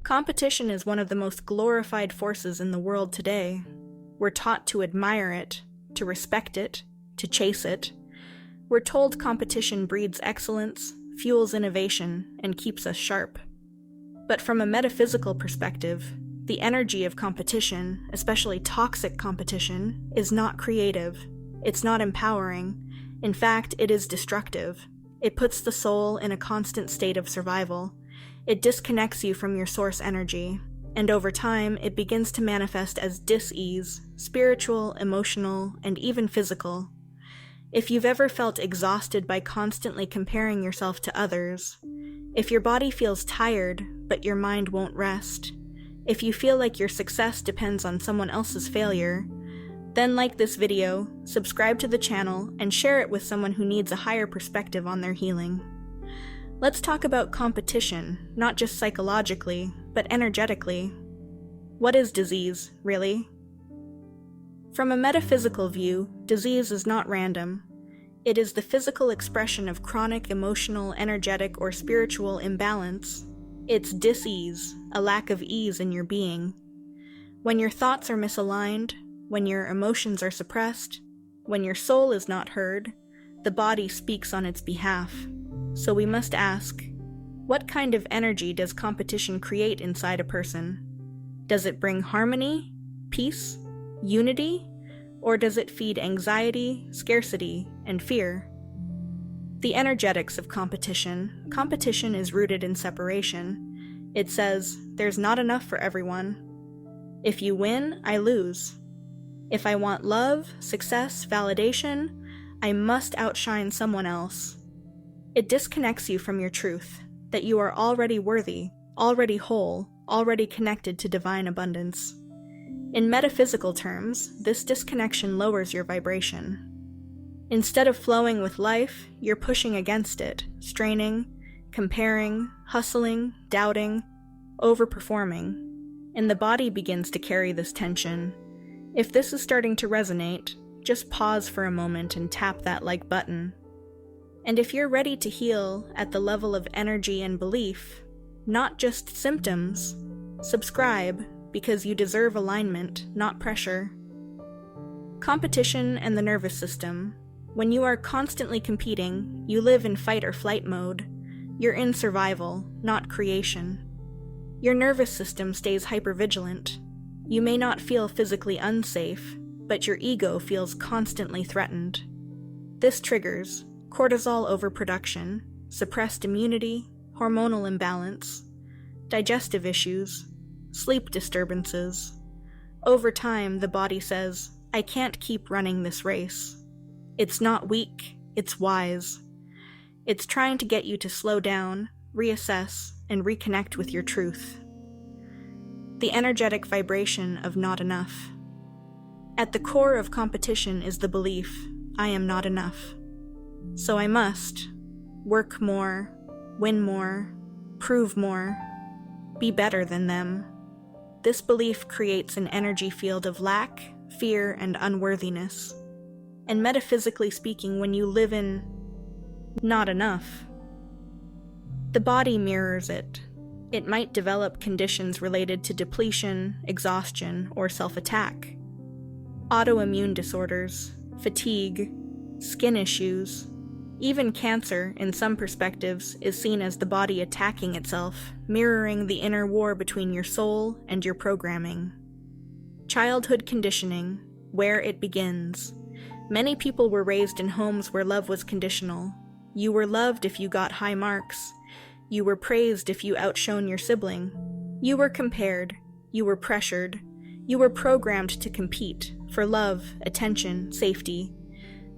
Competition is one of the most glorified forces in the world today. We're taught to admire it, to respect it, to chase it. We're told competition breeds excellence, fuels innovation, and keeps us sharp. But from a metaphysical perspective, the energy of competition, especially toxic competition, is not creative. It's not empowering. In fact, it is destructive. It puts the soul in a constant state of survival. It disconnects you from your source energy, and over time, it begins to manifest as dis-ease, spiritual, emotional, and even physical. If you've ever felt exhausted by constantly comparing yourself to others, if your body feels tired, but your mind won't rest, if you feel like your success depends on someone else's failure, then like this video, subscribe to the channel, and share it with someone who needs a higher perspective on their healing. Let's talk about competition, not just psychologically, but energetically. What is disease, really? From a metaphysical view, disease is not random. It is the physical expression of chronic emotional, energetic, or spiritual imbalance. It's dis-ease, a lack of ease in your being. When your thoughts are misaligned, when your emotions are suppressed, when your soul is not heard, the body speaks on its behalf. So we must ask, what kind of energy does competition create inside a person? Does it bring harmony, peace, unity, or does it feed anxiety, scarcity, and fear? The energetics of competition. Competition is rooted in separation. It says, there's not enough for everyone. If you win, I lose. If I want love, success, validation, I must outshine someone else. It disconnects you from your truth, that you are already worthy, already whole, already connected to divine abundance. In metaphysical terms, this disconnection lowers your vibration. Instead of flowing with life, you're pushing against it, straining, comparing, hustling, doubting, overperforming, and the body begins to carry this tension. If this is starting to resonate, just pause for a moment and tap that like button. And if you're ready to heal at the level of energy and belief, not just symptoms, subscribe because you deserve alignment, not pressure. Competition and the nervous system. When you are constantly competing, you live in fight or flight mode. You're in survival, not creation. Your nervous system stays hypervigilant. You may not feel physically unsafe, but your ego feels constantly threatened. This triggers cortisol overproduction, suppressed immunity, hormonal imbalance, digestive issues, sleep disturbances. Over time, the body says, I can't keep running this race. It's not weak, it's wise. It's trying to get you to slow down, reassess, and reconnect with your truth. The energetic vibration of not enough. At the core of competition is the belief, I am not enough. So I must work more, win more, prove more, be better than them. This belief creates an energy field of lack, fear, and unworthiness. And metaphysically speaking, when you live in not enough, the body mirrors it. It might develop conditions related to depletion, exhaustion, or self-attack. Autoimmune disorders, fatigue, skin issues, even cancer, in some perspectives, is seen as the body attacking itself, mirroring the inner war between your soul and your programming. Childhood conditioning, where it begins. Many people were raised in homes where love was conditional. You were loved if you got high marks. You were praised if you outshone your sibling. You were compared. You were pressured. You were programmed to compete for love, attention, safety.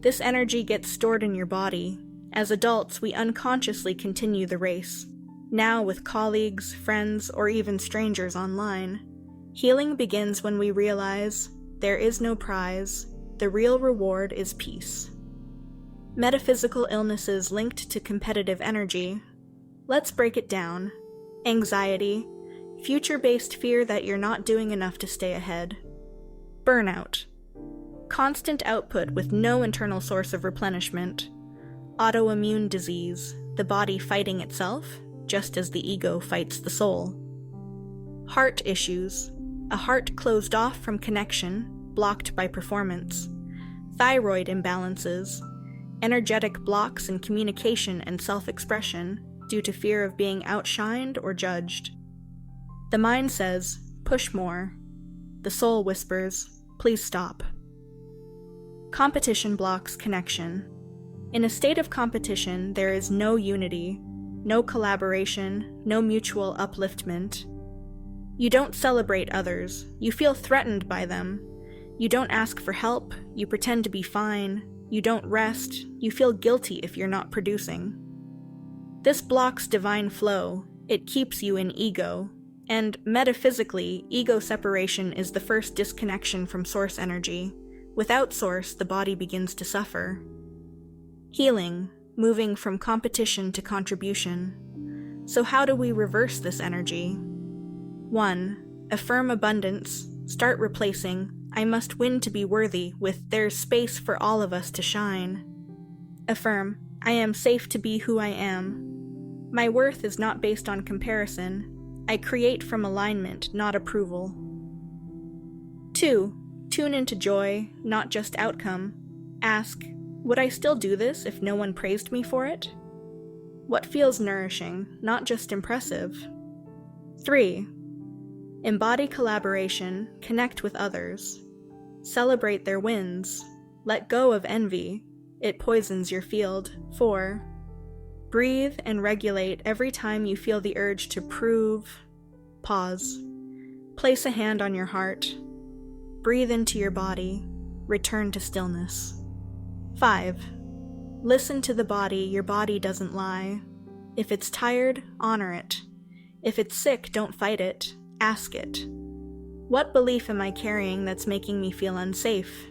This energy gets stored in your body. As adults, we unconsciously continue the race, now with colleagues, friends, or even strangers online. Healing begins when we realize there is no prize, the real reward is peace. Metaphysical illnesses linked to competitive energy. Let's break it down. Anxiety, future-based fear that you're not doing enough to stay ahead. Burnout, constant output with no internal source of replenishment. Autoimmune disease, the body fighting itself, just as the ego fights the soul. Heart issues, a heart closed off from connection, blocked by performance. Thyroid imbalances, energetic blocks in communication and self-expression due to fear of being outshined or judged. The mind says, push more. The soul whispers, please stop. Competition blocks connection. In a state of competition, there is no unity, no collaboration, no mutual upliftment. You don't celebrate others, you feel threatened by them. You don't ask for help, you pretend to be fine. You don't rest, you feel guilty if you're not producing. This blocks divine flow, it keeps you in ego. And metaphysically, ego separation is the first disconnection from source energy. Without source, the body begins to suffer. Healing, moving from competition to contribution. So how do we reverse this energy? 1. Affirm abundance. Start replacing, I must win to be worthy, with there's space for all of us to shine. Affirm, I am safe to be who I am. My worth is not based on comparison. I create from alignment, not approval. 2. Tune into joy, not just outcome. Ask, would I still do this if no one praised me for it? What feels nourishing, not just impressive? 3. Embody collaboration, connect with others. Celebrate their wins. Let go of envy. It poisons your field. 4. Breathe and regulate every time you feel the urge to prove. Pause. Place a hand on your heart. Breathe into your body. Return to stillness. 5. Listen to the body, your body doesn't lie. If it's tired, honor it. If it's sick, don't fight it. Ask it. What belief am I carrying that's making me feel unsafe?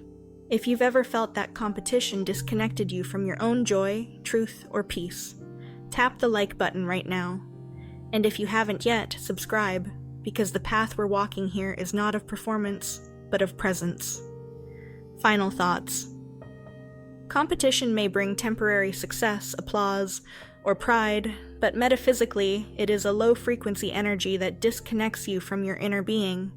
If you've ever felt that competition disconnected you from your own joy, truth, or peace, tap the like button right now. And if you haven't yet, subscribe, because the path we're walking here is not of performance, but of presence. Final thoughts. Competition may bring temporary success, applause, or pride, but metaphysically, it is a low-frequency energy that disconnects you from your inner being.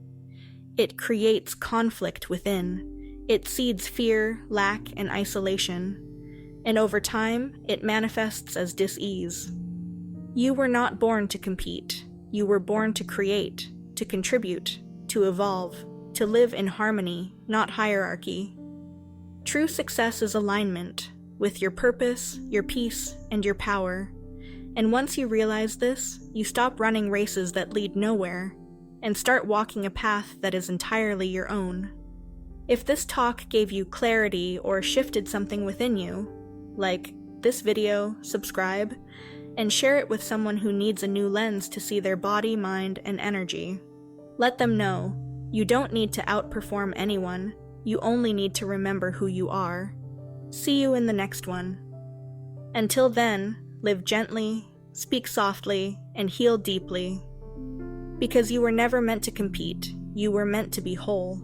It creates conflict within. It seeds fear, lack, and isolation. And over time, it manifests as dis-ease. You were not born to compete. You were born to create, to contribute, to evolve, to live in harmony, not hierarchy. True success is alignment with your purpose, your peace, and your power. And once you realize this, you stop running races that lead nowhere and start walking a path that is entirely your own. If this talk gave you clarity or shifted something within you, like this video, subscribe, and share it with someone who needs a new lens to see their body, mind, and energy. Let them know you don't need to outperform anyone, you only need to remember who you are. See you in the next one. Until then, live gently, speak softly, and heal deeply. Because you were never meant to compete, you were meant to be whole.